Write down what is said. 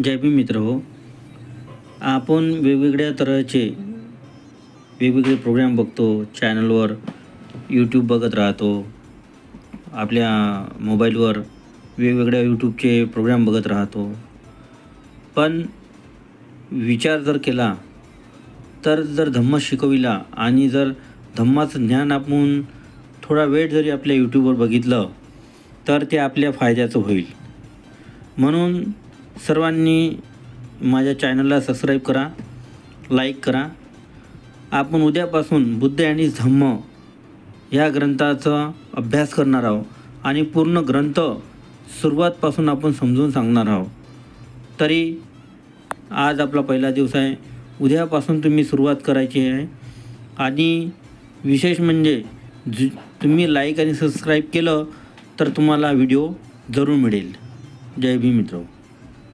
जय भीम मित्र हो. आपण वेगवेगळ्या तऱ्हेचे वेगवेगळे प्रोग्राम बघतो चॅनलवर. यूट्यूब बघत राहतो. आपल्या मोबाईलवर वेगवेगळ्या यूट्यूबचे प्रोग्राम बघत राहतो. पण विचार जर केला तर जर धम्म शिकविला आणि जर धम्माचं ज्ञान आपण थोडा वेळ जरी आपल्या यूट्यूबवर बघितलं तर ते आपल्या फायद्याचं होईल. म्हणून सर्वांनी माझ्या चॅनलला सबस्क्राईब करा, लाईक करा. आपण उद्यापासून बुद्ध आणि धम्म या ग्रंथाचा अभ्यास करणार आहोत आणि पूर्ण ग्रंथ सुरुवातपासून आपण समजून सांगणार आहोत. तरी आज आपला पहिला दिवस आहे. उद्यापासून तुम्ही सुरुवात करायची आहे आणि विशेष म्हणजे तुम्ही लाईक आणि सबस्क्राईब केलं तर तुम्हाला व्हिडिओ जरूर मिळेल. जय भीम मित्र.